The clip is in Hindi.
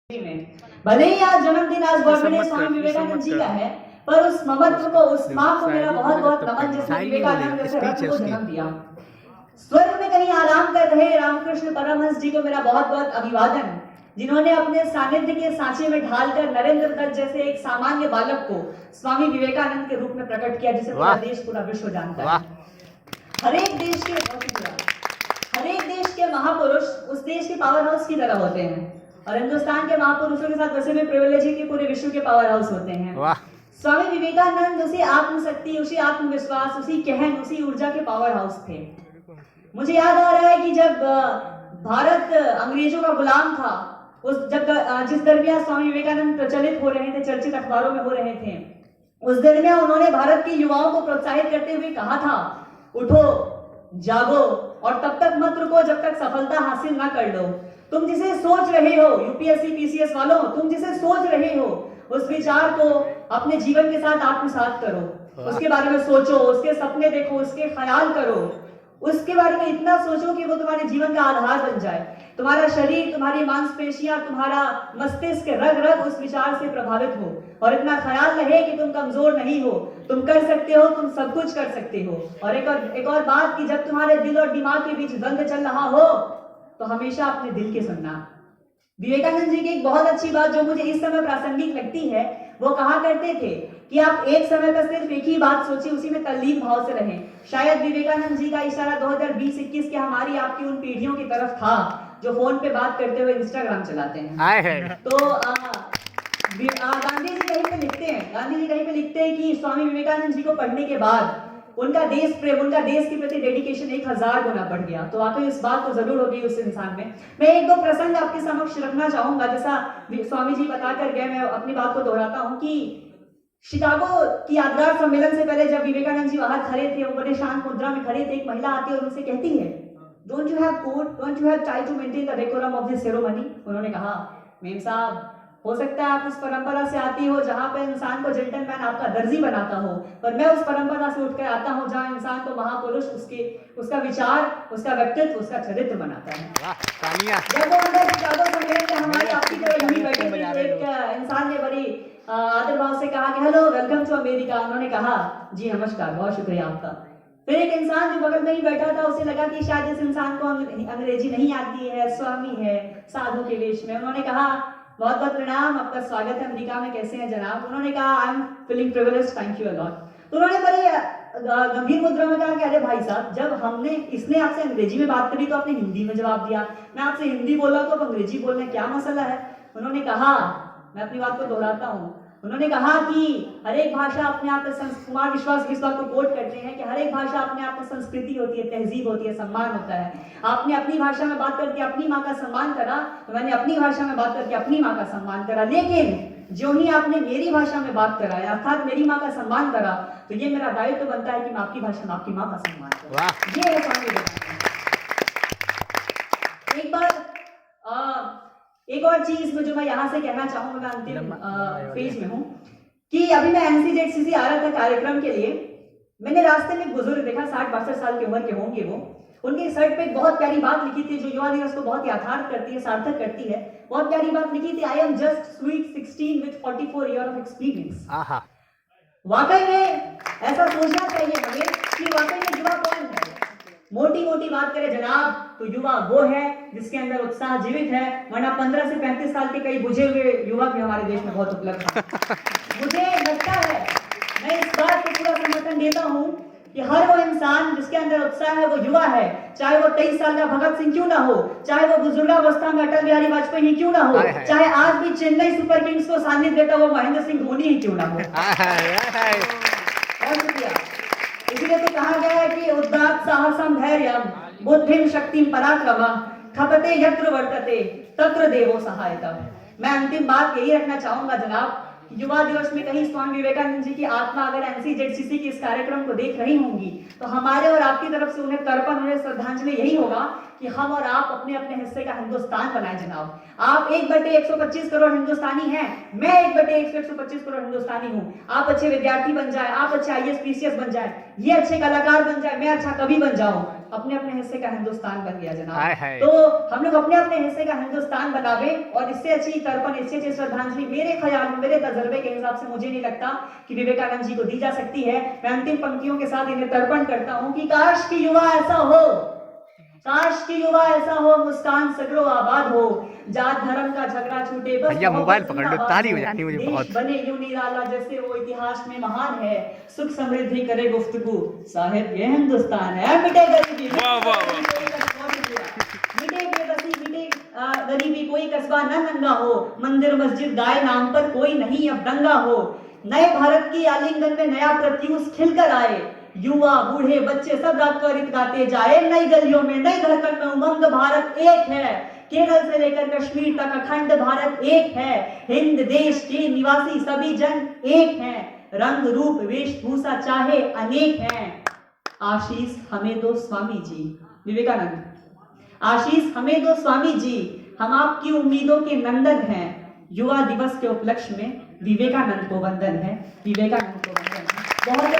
में भले ही आज जन्मदिन आज गवर्नमेंट स्वामी विवेकानंद जी का है, पर उस ममत्व को, उस माँ को मेरा बहुत बहुत नमन, जिसने विवेकानंद जैसे रत्न को जन्म दिया। स्वर्ग में कहीं आराम कर रहे रामकृष्ण परमहंस जी को मेरा बहुत बहुत अभिवादन, जिन्होंने अपने सानिध्य के सांचे में ढालकर नरेंद्र दत्त जैसे एक सामान्य बालक को स्वामी विवेकानंद के रूप में प्रकट किया, जिसे पूरा देश पूरा विश्व जानता है। हर एक देश के महापुरुष उस देश के पावर हाउस की तरह होते हैं, और हिंदुस्तान के महापुरुषों के साथ वैसे भी प्रिविलेज है कि पूरे विश्व के पावर हाउस होते हैं। स्वामी विवेकानंद उसी आत्मशक्ति, उसी आत्मविश्वास, उसी कहन, उसी ऊर्जा के पावर हाउस थे। मुझे याद आ रहा है कि जब भारत अंग्रेजों का गुलाम था, जिस दरमियान स्वामी विवेकानंद प्रचलित हो रहे थे, चर्चित अखबारों में हो रहे थे, उस दरमियान उन्होंने भारत के युवाओं को प्रोत्साहित करते हुए कहा था, उठो, जागो और तब तक मत रुको जब तक सफलता हासिल ना कर लो। तुम जिसे सोच रहे हो, यूपीएससी पीसीएस वालों, तुम जिसे सोच रहे हो उस विचार को अपने जीवन के साथ आत्मसात करो, उसके बारे में सोचो, उसके सपने देखो, उसके ख्याल करो, उसके बारे में इतना सोचो कि वो तुम्हारे जीवन का आधार बन जाए। तुम्हारा शरीर, तुम्हारी मांसपेशियां, तुम्हारा मस्तिष्क, रग रग उस विचार से प्रभावित हो, और इतना ख्याल रहे कि तुम कमजोर नहीं हो, तुम कर सकते हो, तुम सब कुछ कर सकते हो। और एक और बात कि जब तुम्हारे दिल और दिमाग के बीच द्वंद्व चल रहा हो तो हमेशा अपने दिल के सुनना। विवेकानंद जी की एक बहुत अच्छी बात जो मुझे इस समय प्रासंगिक लगती है, वो कहा करते थे कि आप एक समय पर सिर्फ एक ही बात सोचिए, उसी में तल्लीन भाव से रहें। शायद विवेकानंद जी का इशारा 2020-21 के हमारी आपकी उन पीढ़ियों की तरफ था जो फोन पे बात करते हुए इंस्टाग्राम चलाते हैं। तो गांधी जी कहीं पे लिखते हैं कि स्वामी विवेकानंद जी को पढ़ने के बाद उनका देश प्रेम, उनका देश के प्रति डेडिकेशन 1000 गुना बढ़ गया। तो वाकई इस बात को जरूर होगी उस इंसान में। मैं एक दो प्रसंग आपके समक्ष रखना चाहूंगा, जैसा स्वामी जी बता कर गए, मैं अपनी बात को दोहराता हूँ कि शिकागो की यादगार सम्मेलन से पहले जब विवेकानंद जी बाहर खड़े थे, वो बड़े शांत मुद्रा में खड़े थे, एक महिला आती है और उनसे कहती है, don't you have code, don't you have try to maintain the decorum of this ceremony. उन्होंने कहा, मेम साहब, हो सकता है आप उस परंपरा से आती हो जहां पे इंसान को जेंटलमैन आपका दर्जी बनाता हो, पर मैं उस परंपरा से उठकर आता हूं जहां इंसान को महापुरुष, उसका विचार, उसका व्यक्तित्व, उसका चरित्र बनाता है। जब वो अंदर शिकागो सम्मेलन में हमारी आपकी तरह यूं बैठे थे, तो एक इंसान ने बड़ी आदर भाव से कहा कि हेलो, वेलकम टू अमेरिका। उन्होंने कहा, जी नमस्कार, बहुत शुक्रिया आपका। फिर एक इंसान जो बगल में ही बैठा था, उसे लगा कि शायद इस इंसान को अंग्रेजी नहीं आती है, स्वामी है, साधु के वेश में। उन्होंने कहा, बहुत बहुत प्रणाम, आपका स्वागत है अमेरिका में, कैसे हैं जनाब। उन्होंने कहा, I am feeling privileged, thank you a lot. तो उन्होंने बड़ी गंभीर मुद्रा में कहा कि अरे भाई साहब, जब इसने आपसे अंग्रेजी में बात करी तो आपने हिंदी में जवाब दिया, मैं आपसे हिंदी बोला तो आप अंग्रेजी बोल रहे हैं, क्या मसला है। उन्होंने कहा, मैं अपनी बात को दोहराता हूँ, उन्होंने कहा कि हर एक भाषा अपने आप में, कुमार विश्वास इस बात को कोट करते हैं कि हर एक भाषा अपने आप में संस्कृति होती है, तहजीब होती है, सम्मान होता है। आपने अपनी भाषा में बात करके अपनी माँ का सम्मान करा, तो मैंने अपनी भाषा में बात करके अपनी माँ का सम्मान करा, लेकिन जो ही आपने मेरी भाषा में बात करा, अर्थात मेरी माँ का सम्मान करा, तो ये मेरा दायित्व बनता है कि मैं आपकी भाषा में आपकी माँ का सम्मान करूं। ये है स्वामी विवेकानंद। एक और चीज में जो मैं यहाँ से कहना चाहूंगा, मैं अंतिम फेज में हूँ, कि अभी मैं NCZCC आ रहा था कार्यक्रम के लिए, मैंने रास्ते में एक बुजुर्ग देखा, 60-62 साल की उम्र के होंगे वो। उनके शर्ट पे एक बहुत प्यारी बात लिखी थी जो युवा दिवस को बहुत याथार्थ करती है, सार्थक करती है। बहुत प्यारी बात लिखी थी, I am just sweet 16 with 44 year of experience. वाकई में ऐसा सोचना चाहिए हमें कि वाकई में युवा कौन है। मोटी मोटी बात करें जनाब, तो युवा वो है जिसके अंदर उत्साह जीवित है, वरना 15 से 35 साल के कई बुझे हुए युवक भी हमारे देश में बहुत उपलब्ध हैं। मुझे लगता है, मैं इस बात को पूरा समर्थन देता हूं कि हर वो इंसान जिसके अंदर उत्साह है, वो युवा है, चाहे वो 23 साल का भगत सिंह क्यों ना हो, चाहे वो बुजुर्गावस्था में अटल बिहारी वाजपेयी ही क्यों ना हो, चाहे आज भी चेन्नई सुपर किंग्स को सानिध्य देता हुआ महेंद्र सिंह धोनी ही क्यों ना हो। बहुत शुक्रिया। इसलिए तो कहा गया है कि उद्दात साहसम धैर्यम बुद्धिम शक्तिम पराक्रमः खपते यत्र वर्तते तत्र देवो सहायतः। मैं अंतिम बात यही रखना चाहूंगा जनाब, युवा दिवस में कहीं स्वामी विवेकानंद जी की आत्मा अगर NCZCC के इस कार्यक्रम को देख रही होंगी, तो हमारे और आपकी तरफ से उन्हें तर्पण, उन्हें श्रद्धांजलि यही होगा कि हम और आप अपने अपने हिस्से का हिंदुस्तान बनाए जनाब। आप 1/125 करोड़ हिंदुस्तानी हैं, मैं 1/125 करोड़ हिंदुस्तानी हूँ। आप अच्छे विद्यार्थी बन जाए, आप अच्छे IAS PCS बन जाए, ये अच्छे कलाकार बन जाए, मैं अच्छा कवि बन जाऊं, अपने अपने हिस्से का हिंदुस्तान बन गया हाय जनाब। हाय। तो हम लोग अपने अपने हिस्से का हिंदुस्तान बनावे, और इससे अच्छी तर्पण, इससे अच्छी श्रद्धांजलि मेरे ख्याल में, मेरे तजर्बे के हिसाब से मुझे नहीं लगता कि विवेकानंद जी को दी जा सकती है। मैं अंतिम पंक्तियों के साथ इन्हें तर्पण करता हूं कि काश की युवा ऐसा हो, काश की युवा ऐसा हो, मुस्कान सगरो आबाद हो, जात धर्म का झगड़ा छूटे, बस भैया मोहब्बत मोबाइल पकड़ लो, जिंदाबाद ताली हो, बजानी मुझे देश बहुत। बने यूं निराला जैसे वो इतिहास में महान है, सुख समृद्धि करे गुफ्तगू, साहिब ये हिंदुस्तान है। मिटे गरीबी, वाह, वाह, वाह। मिटे बेबसी, मिटे गरीबी, कोई कस्बा न नंगा हो, मंदिर मस्जिद गाय नाम पर कोई नहीं अब दंगा हो, नए भारत की आलिंगन में नया प्रत्यूष खिलकर आए, युवा बूढ़े बच्चे सब रात को गीत गाते जाए, नई गलियों में नई धड़कन में उमंग, भारत एक है, केरल से लेकर कश्मीर तक अखंड भारत एक है, हिंद देश के निवासी सभी जन एक हैं, रंग रूप वेशभूषा चाहे अनेक हैं, आशीष हमें दो स्वामी जी। विवेकानंद, आशीष हमें दो स्वामी जी, हम आपकी उम्मीदों के नंदन हैं, युवा दिवस के उपलक्ष्य में विवेकानंद को वंदन है, विवेकानंद को वंदन है। बहुत